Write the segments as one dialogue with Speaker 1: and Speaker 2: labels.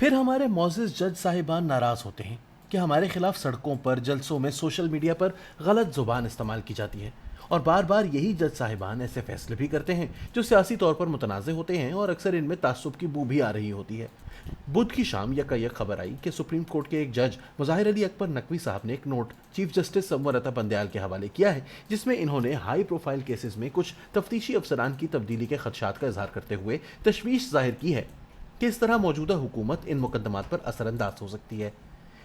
Speaker 1: پھر ہمارے معزز جج صاحبان ناراض ہوتے ہیں کہ ہمارے خلاف سڑکوں پر، جلسوں میں، سوشل میڈیا پر غلط زبان استعمال کی جاتی ہے، اور بار بار یہی جج صاحبان ایسے فیصلے بھی کرتے ہیں جو سیاسی طور پر متنازع ہوتے ہیں اور اکثر ان میں تعصب کی بو بھی آ رہی ہوتی ہے۔ بدھ کی شام یکایک خبر آئی کہ سپریم کورٹ کے ایک جج مظاہر علی اکبر نقوی صاحب نے ایک نوٹ چیف جسٹس سمورتا بندیال کے حوالے کیا ہے، جس میں انہوں نے ہائی پروفائل کیسز میں کچھ تفتیشی افسران کی تبدیلی کے خدشات کا اظہار کرتے ہوئے تشویش ظاہر کی ہے کہ اس طرح موجودہ حکومت ان مقدمات پر اثر انداز ہو سکتی ہے۔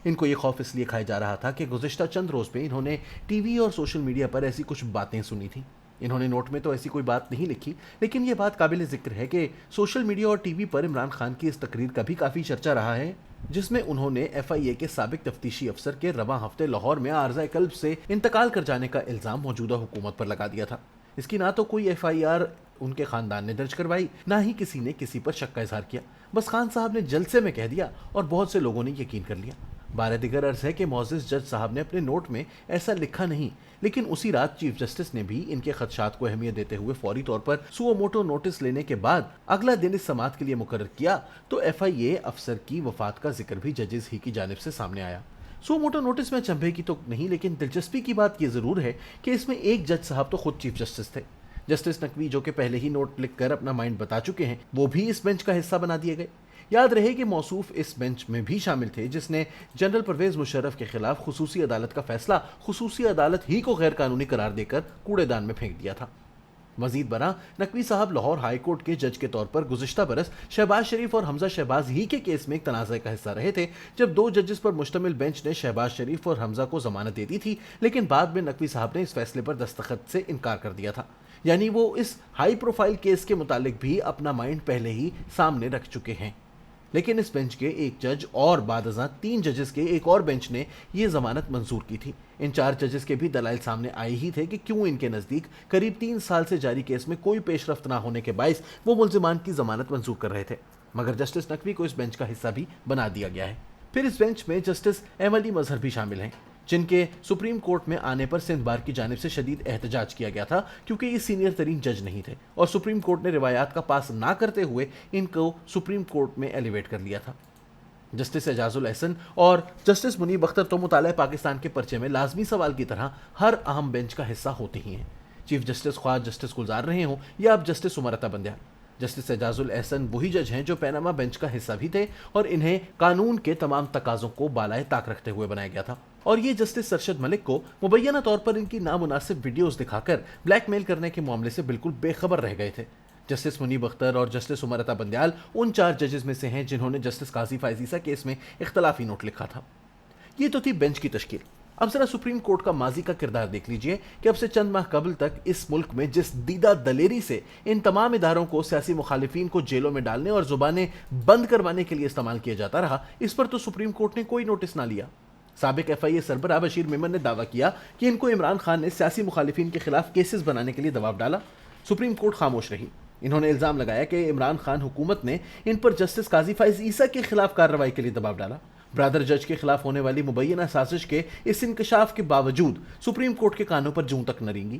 Speaker 1: ان کو یہ خوف اس لیے کھایا جا رہا تھا کہ گزشتہ چند روز میں انہوں نے ٹی وی اور سوشل میڈیا پر ایسی کچھ باتیں سنی تھیں۔ انہوں نے نوٹ میں تو ایسی کوئی بات نہیں لکھی، لیکن یہ بات قابل ذکر ہے کہ سوشل میڈیا اور ٹی وی پر عمران خان کی اس تقریر کا بھی کافی چرچا رہا ہے، جس میں انہوں نے ایف آئی اے کے سابق تفتیشی افسر کے رواں ہفتے لاہور میں عارضہ قلب سے انتقال کر جانے کا الزام موجودہ حکومت پر لگا دیا تھا۔ اس کی نہ تو کوئی ایف آئی آر ان کے خاندان نے درج کروائی، نہ ہی کسی نے کسی پر شک کا اظہار کیا، بس خان صاحب نے جلسے میں کہہ دیا اور بہت سے لوگوں نے یقین کر لیا۔ بارہ دیگر عرض ہے کہ معزز جج صاحب نے اپنے نوٹ میں ایسا لکھا نہیں، لیکن اسی رات چیف جسٹس نے بھی ان کے خدشات کو اہمیت دیتے ہوئے فوری طور پر سو موٹو نوٹس لینے کے بعد اگلا دن اس سماعت کے لیے مقرر کیا تو ایف آئی اے افسر کی وفات کا ذکر بھی ججز ہی کی جانب سے سامنے آیا۔ سو موٹو نوٹس میں چنبھے کی تو نہیں، لیکن دلچسپی کی بات یہ ضرور ہے کہ اس میں ایک جج صاحب تو خود چیف جسٹس تھے۔ جسٹس نقوی جو کہ پہلے ہی نوٹ لکھ کر اپنا مائنڈ بتا چکے ہیں، وہ بھی اس بینچ کا حصہ بنا دیے گئے۔ یاد رہے کہ موصوف اس بینچ میں بھی شامل تھے جس نے جنرل پرویز مشرف کے خلاف خصوصی عدالت کا فیصلہ خصوصی عدالت ہی کو غیر قانونی قرار دے کر کوڑے دان میں پھینک دیا تھا۔ مزید برآں نقوی صاحب لاہور ہائی کورٹ کے جج کے طور پر گزشتہ برس شہباز شریف اور حمزہ شہباز ہی کے کیس میں ایک تنازع کا حصہ رہے تھے، جب دو ججز پر مشتمل بینچ نے شہباز شریف اور حمزہ کو ضمانت دے دی تھی، لیکن بعد میں نقوی صاحب نے اس فیصلے پر دستخط سے انکار کر دیا تھا۔ یعنی وہ اس ہائی پروفائل کیس کے متعلق بھی اپنا مائنڈ پہلے ہی سامنے رکھ چکے ہیں۔ لیکن اس بینچ کے ایک جج اور بعد ازاں 3 ججز کے ایک اور بینچ نے یہ ضمانت منظور کی تھی۔ ان 4 ججز کے بھی دلائل سامنے آئے ہی تھے کہ کیوں ان کے نزدیک قریب 3 سال سے جاری کیس میں کوئی پیش رفت نہ ہونے کے باعث وہ ملزمان کی ضمانت منظور کر رہے تھے، مگر جسٹس نقوی کو اس بینچ کا حصہ بھی بنا دیا گیا ہے۔ پھر اس بینچ میں جسٹس احمد علی مظہر بھی شامل ہیں، جن کے سپریم کورٹ میں آنے پر سندھ بار کی جانب سے شدید احتجاج کیا گیا تھا کیونکہ یہ سینئر ترین جج نہیں تھے اور سپریم کورٹ نے روایات کا پاس نہ کرتے ہوئے ان کو سپریم کورٹ میں ایلیویٹ کر لیا تھا۔ جسٹس اعجاز الاحسن اور جسٹس منیب اختر تو مطالعہ پاکستان کے پرچے میں لازمی سوال کی طرح ہر اہم بینچ کا حصہ ہوتے ہی ہیں، چیف جسٹس خواہ جسٹس گلزار رہے ہوں یا اب جسٹس سمرتا بندیال۔ جسٹس اعجاز الاحسن وہی جج ہیں جو پیناما بینچ کا حصہ بھی تھے اور انہیں قانون کے تمام تقاضوں کو بالائے طاق رکھتے ہوئے بنایا گیا تھا، اور یہ جسٹس سرشد ملک کو مبینہ طور پر ان کی نامناسب ویڈیوز دکھا کر بلیک میل کرنے کے معاملے سے بالکل بے خبر رہ گئے تھے۔ جسٹس منیب اختر اور جسٹس سمرتا بندیال ان 4 ججز میں سے ہیں جنہوں نے جسٹس قاضی فائز عیسیٰ کیس میں اختلافی نوٹ لکھا تھا۔ یہ تو تھی بینچ کی تشکیل۔ اب ذرا سپریم کورٹ کا ماضی کا کردار دیکھ لیجئے کہ اب سے چند ماہ قبل تک اس ملک میں جس دیدہ دلیری سے ان تمام اداروں کو سیاسی مخالفین کو جیلوں میں ڈالنے اور زبانیں بند کروانے کے لیے استعمال کیا جاتا رہا، اس پر تو سپریم کورٹ نے کوئی نوٹس نہ لیا۔ سابق ایف آئی اے سربراہ بشیر میمن نے دعویٰ کیا کہ ان کو عمران خان نے سیاسی مخالفین کے خلاف کیسز بنانے کے لیے دباؤ ڈالا، سپریم کورٹ خاموش رہی۔ انہوں نے الزام لگایا کہ عمران خان حکومت نے ان پر جسٹس قاضی فائز عیسیٰ کے خلاف کارروائی کے لیے دباؤ ڈالا۔ برادر جج کے خلاف ہونے والی مبینہ سازش کے اس انکشاف کے باوجود سپریم کورٹ کے کانوں پر جوں تک نہ رینگی۔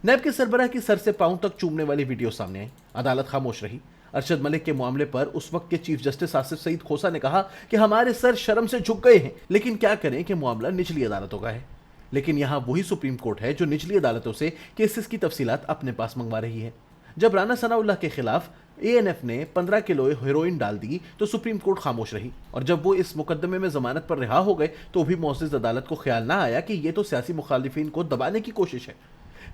Speaker 1: نیب کے سربراہ کی سر سے پاؤں تک چومنے والی ویڈیو سامنے آئی، عدالت خاموش رہی۔ ارشد ملک کے معاملے پر اس وقت کے چیف جسٹس آصف سعید کھوسہ نے کہا کہ ہمارے سر شرم سے جھک گئے ہیں، لیکن کیا کریں کہ معاملہ نچلی عدالتوں کا ہے۔ لیکن یہاں وہی سپریم کورٹ ہے جو نچلی عدالتوں سے کیسز کی تفصیلات اپنے پاس منگوا رہی ہے۔ جب رانا ثناء اللہ کے خلاف اے این ایف نے 15 کلو ہیروئن ڈال دی تو سپریم کورٹ خاموش رہی، اور جب وہ اس مقدمے میں ضمانت پر رہا ہو گئے تو بھی معزز عدالت کو خیال نہ آیا کہ یہ تو سیاسی مخالفین کو دبانے کی کوشش ہے۔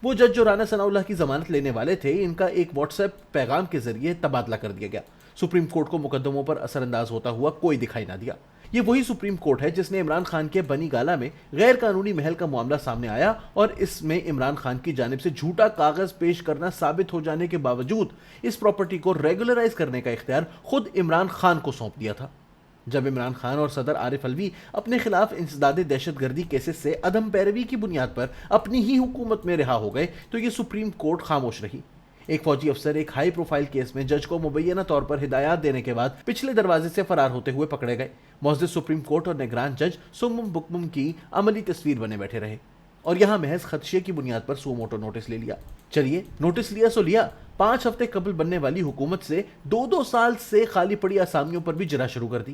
Speaker 1: وہ جج جو رانا ثناء اللہ کی ضمانت لینے والے تھے، ان کا ایک واٹس ایپ پیغام کے ذریعے تبادلہ کر دیا گیا۔ سپریم کورٹ کو مقدموں پر اثر انداز ہوتا ہوا کوئی دکھائی نہ دیا۔ یہ وہی سپریم کورٹ ہے جس نے عمران خان کے بنی گالا میں غیر قانونی محل کا معاملہ سامنے آیا اور اس میں عمران خان کی جانب سے جھوٹا کاغذ پیش کرنا ثابت ہو جانے کے باوجود اس پراپرٹی کو ریگولرائز کرنے کا اختیار خود عمران خان کو سونپ دیا تھا۔ جب عمران خان اور صدر عارف علوی اپنے خلاف انسداد دہشت گردی کیسز سے عدم پیروی کی بنیاد پر اپنی ہی حکومت میں رہا ہو گئے تو یہ سپریم کورٹ خاموش رہی۔ ایک فوجی افسر ایک ہائی پروفائل کیس میں جج کو مبینہ طور پر ہدایات دینے کے بعد پچھلے دروازے سے فرار ہوتے ہوئے پکڑے گئے۔ معزز سپریم کورٹ اور نگران جج سمم بکمم کی عملی تصویر بنے بیٹھے رہے اور یہاں محض خدشے کی بنیاد پر سو موٹو نوٹس لے لیا۔ چلیے نوٹس لیا سو لیا، 5 ہفتے قبل بننے والی حکومت سے 2 سال سے خالی پڑی آسامیوں پر بھی جرا شروع کر دی۔